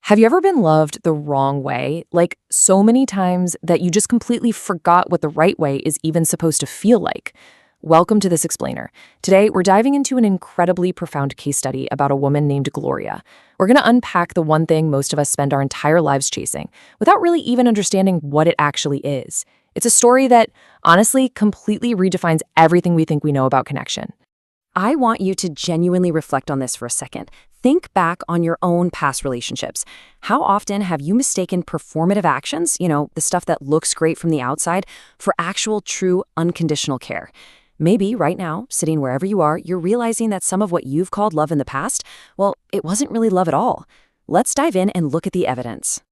Have you ever been loved the wrong way? Like so many times that you just completely forgot what the right way is even supposed to feel like? Welcome to This Explainer. Today, we're diving into an incredibly profound case study about a woman named Gloria. We're going to unpack the one thing most of us spend our entire lives chasing without really even understanding what it actually is. It's a story that, honestly, completely redefines everything we think we know about connection. I want you to genuinely reflect on this for a second. Think back on your own past relationships. How often have you mistaken performative actions, the stuff that looks great from the outside, for actual, true, unconditional care? Maybe right now, sitting wherever you are, you're realizing that some of what you've called love in the past, well, it wasn't really love at all. Let's dive in and look at the evidence.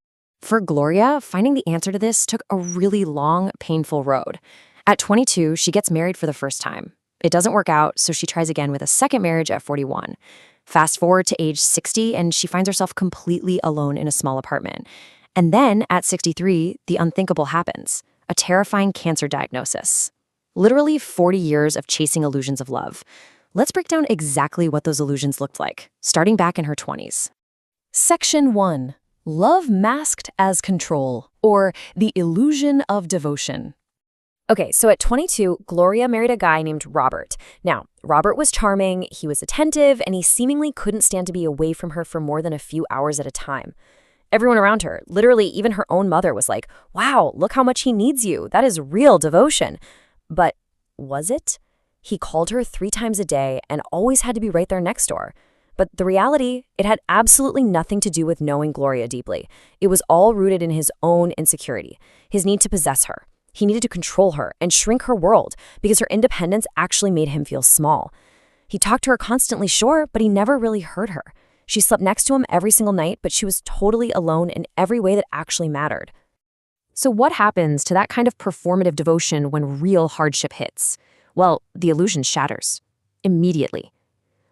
For Gloria, finding the answer to this took a really long, painful road. At 22, she gets married for the first time. It doesn't work out, so she tries again with a second marriage at 41. Fast forward to age 60, and she finds herself completely alone in a small apartment. And then, at 63, the unthinkable happens, a terrifying cancer diagnosis. Literally 40 years of chasing illusions of love. Let's break down exactly what those illusions looked like, starting back in her 20s. Section 1. Love masked as control, or the illusion of devotion. Okay, so at 22, Gloria married a guy named Robert. Now, Robert was charming, he was attentive, and he seemingly couldn't stand to be away from her for more than a few hours at a time. Everyone around her, literally even her own mother, was like, "Wow, look how much he needs you. That is real devotion." But was it? He called her 3 times a day and always had to be right there next door. But the reality, it had absolutely nothing to do with knowing Gloria deeply. It was all rooted in his own insecurity, his need to possess her. He needed to control her and shrink her world because her independence actually made him feel small. He talked to her constantly, sure, but he never really heard her. She slept next to him every single night, but she was totally alone in every way that actually mattered. So what happens to that kind of performative devotion when real hardship hits? Well, the illusion shatters. Immediately.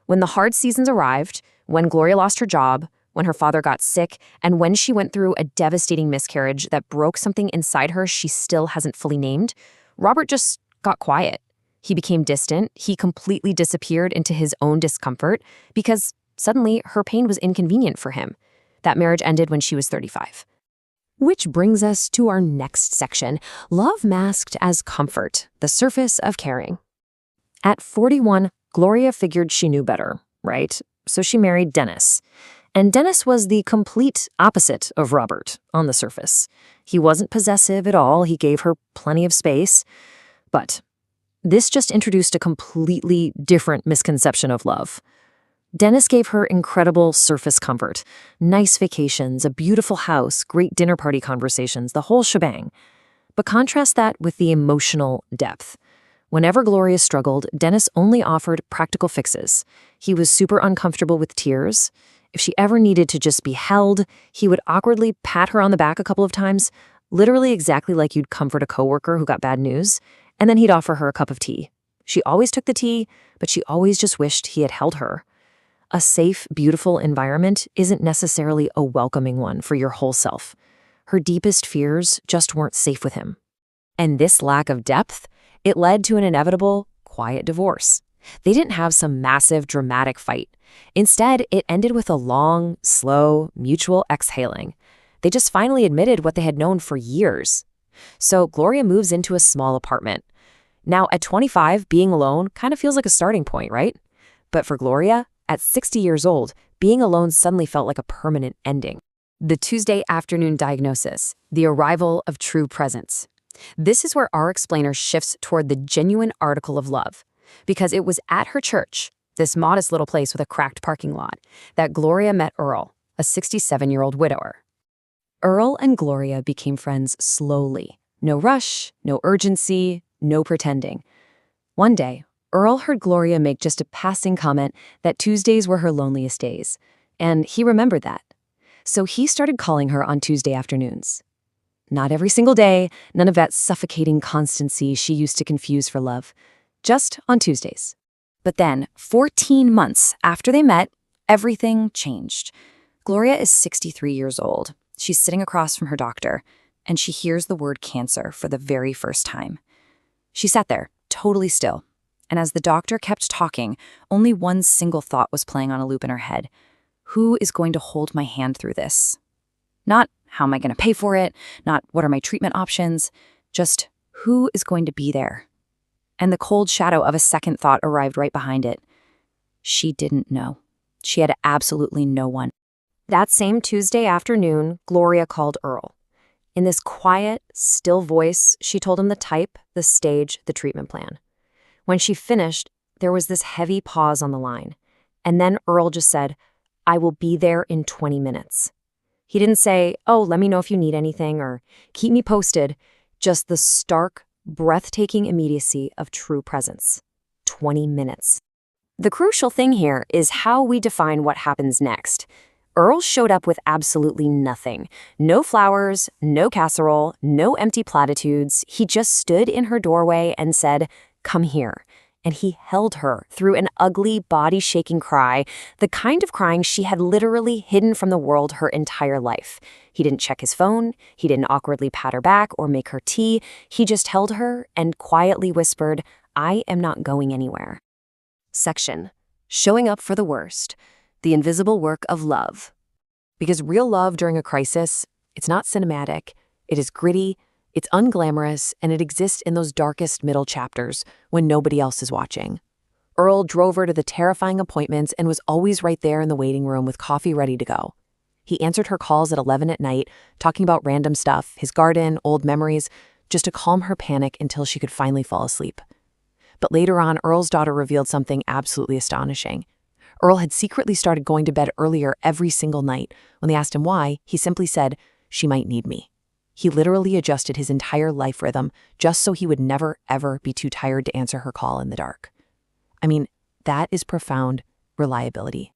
When the hard seasons arrived, when Gloria lost her job, when her father got sick, and when she went through a devastating miscarriage that broke something inside her she still hasn't fully named, Robert just got quiet. He became distant. He completely disappeared into his own discomfort because suddenly her pain was inconvenient for him. That marriage ended when she was 35. Which brings us to our next section, love masked as comfort, the surface of caring. At 41, Gloria figured she knew better, right? So she married Dennis. And Dennis was the complete opposite of Robert on the surface. He wasn't possessive at all. He gave her plenty of space. But this just introduced a completely different misconception of love. Dennis gave her incredible surface comfort, nice vacations, a beautiful house, great dinner party conversations, the whole shebang. But contrast that with the emotional depth. Whenever Gloria struggled, Dennis only offered practical fixes. He was super uncomfortable with tears. If she ever needed to just be held, he would awkwardly pat her on the back a couple of times, literally exactly like you'd comfort a coworker who got bad news, and then he'd offer her a cup of tea. She always took the tea, but she always just wished he had held her. A safe, beautiful environment isn't necessarily a welcoming one for your whole self. Her deepest fears just weren't safe with him. And this lack of depth, it led to an inevitable, quiet divorce. They didn't have some massive, dramatic fight. Instead, it ended with a long, slow, mutual exhaling. They just finally admitted what they had known for years. So Gloria moves into a small apartment. Now, at 25, being alone kind of feels like a starting point, right? But for Gloria, at 60 years old, being alone suddenly felt like a permanent ending. The Tuesday afternoon diagnosis, the arrival of true presence. This is where our explainer shifts toward the genuine article of love. Because it was at her church, this modest little place with a cracked parking lot, that Gloria met Earl, a 67-year-old widower. Earl and Gloria became friends slowly. No rush, no urgency, no pretending. One day, Earl heard Gloria make just a passing comment that Tuesdays were her loneliest days, and he remembered that. So he started calling her on Tuesday afternoons. Not every single day, none of that suffocating constancy she used to confuse for love. Just on Tuesdays. But then, 14 months after they met, everything changed. Gloria is 63 years old. She's sitting across from her doctor, and she hears the word cancer for the very first time. She sat there, totally still, and as the doctor kept talking, only one single thought was playing on a loop in her head. Who is going to hold my hand through this? Not how am I going to pay for it, not what are my treatment options, just who is going to be there. And the cold shadow of a second thought arrived right behind it. She didn't know. She had absolutely no one. That same Tuesday afternoon, Gloria called Earl. In this quiet, still voice, she told him the type, the stage, the treatment plan. When she finished, there was this heavy pause on the line. And then Earl just said, "I will be there in 20 minutes. He didn't say, "Oh, let me know if you need anything," or "keep me posted." Just the stark, breathtaking immediacy of true presence. 20 minutes. The crucial thing here is how we define what happens next. Earl showed up with absolutely nothing. No flowers, no casserole, no empty platitudes. He just stood in her doorway and said, "Come here." And he held her through an ugly, body-shaking cry, the kind of crying she had literally hidden from the world her entire life. He didn't check his phone, he didn't awkwardly pat her back or make her tea. He just held her and quietly whispered, "I am not going anywhere." Section: Showing up for the worst. The invisible work of love. Because real love during a crisis, it's not cinematic, it is gritty, it's unglamorous, and it exists in those darkest middle chapters when nobody else is watching. Earl drove her to the terrifying appointments and was always right there in the waiting room with coffee ready to go. He answered her calls at 11 at night, talking about random stuff, his garden, old memories, just to calm her panic until she could finally fall asleep. But later on, Earl's daughter revealed something absolutely astonishing. Earl had secretly started going to bed earlier every single night. When they asked him why, he simply said, "She might need me." He literally adjusted his entire life rhythm just so he would never, ever be too tired to answer her call in the dark. I mean, that is profound reliability.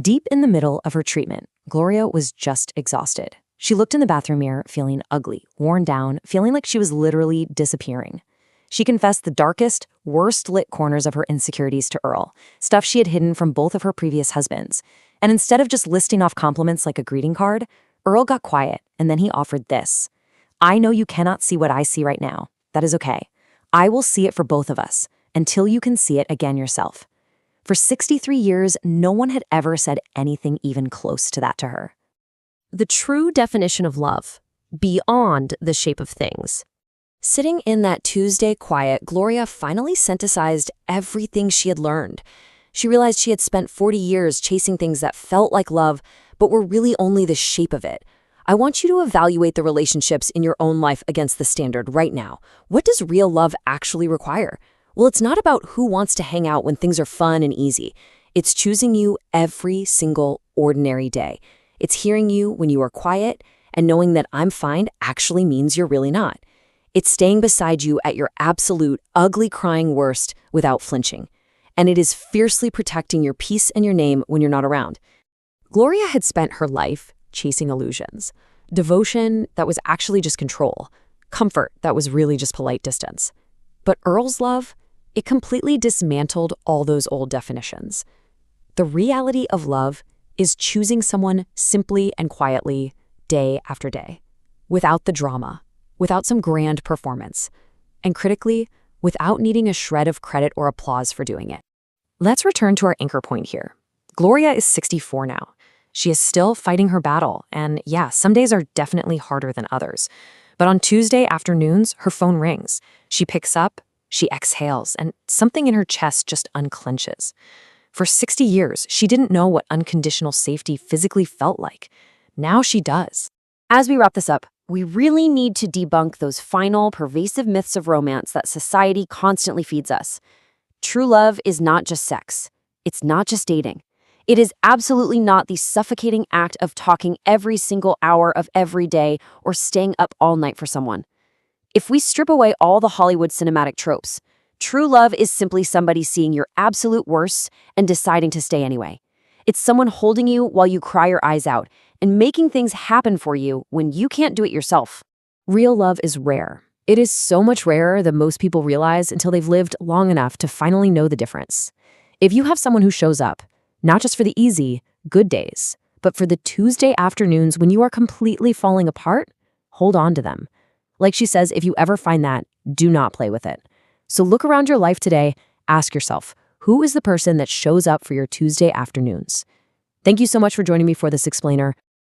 Deep in the middle of her treatment, Gloria was just exhausted. She looked in the bathroom mirror, feeling ugly, worn down, feeling like she was literally disappearing. She confessed the darkest, worst-lit corners of her insecurities to Earl, stuff she had hidden from both of her previous husbands. And instead of just listing off compliments like a greeting card, Earl got quiet, and then he offered this. "I know you cannot see what I see right now. That is okay. I will see it for both of us, until you can see it again yourself." For 63 years, no one had ever said anything even close to that to her. The true definition of love, beyond the shape of things. Sitting in that Tuesday quiet, Gloria finally synthesized everything she had learned. She realized she had spent 40 years chasing things that felt like love, but were really only the shape of it. I want you to evaluate the relationships in your own life against the standard right now. What does real love actually require? Well, it's not about who wants to hang out when things are fun and easy. It's choosing you every single ordinary day. It's hearing you when you are quiet and knowing that "I'm fine" actually means you're really not. It's staying beside you at your absolute, ugly crying worst without flinching. And it is fiercely protecting your peace and your name when you're not around. Gloria had spent her life chasing illusions. Devotion that was actually just control. Comfort that was really just polite distance. But Earl's love, it completely dismantled all those old definitions. The reality of love is choosing someone simply and quietly, day after day, without the drama, without some grand performance, and critically, without needing a shred of credit or applause for doing it. Let's return to our anchor point here. Gloria is 64 now. She is still fighting her battle, and yeah, some days are definitely harder than others. But on Tuesday afternoons, her phone rings. She picks up, she exhales, and something in her chest just unclenches. For 60 years, she didn't know what unconditional safety physically felt like. Now she does. As we wrap this up, we really need to debunk those final, pervasive myths of romance that society constantly feeds us. True love is not just sex. It's not just dating. It is absolutely not the suffocating act of talking every single hour of every day or staying up all night for someone. If we strip away all the Hollywood cinematic tropes, true love is simply somebody seeing your absolute worst and deciding to stay anyway. It's someone holding you while you cry your eyes out and making things happen for you when you can't do it yourself. Real love is rare. It is so much rarer than most people realize until they've lived long enough to finally know the difference. If you have someone who shows up, not just for the easy, good days, but for the Tuesday afternoons when you are completely falling apart, hold on to them. Like she says, if you ever find that, do not play with it. So look around your life today, ask yourself, who is the person that shows up for your Tuesday afternoons? Thank you so much for joining me for this explainer.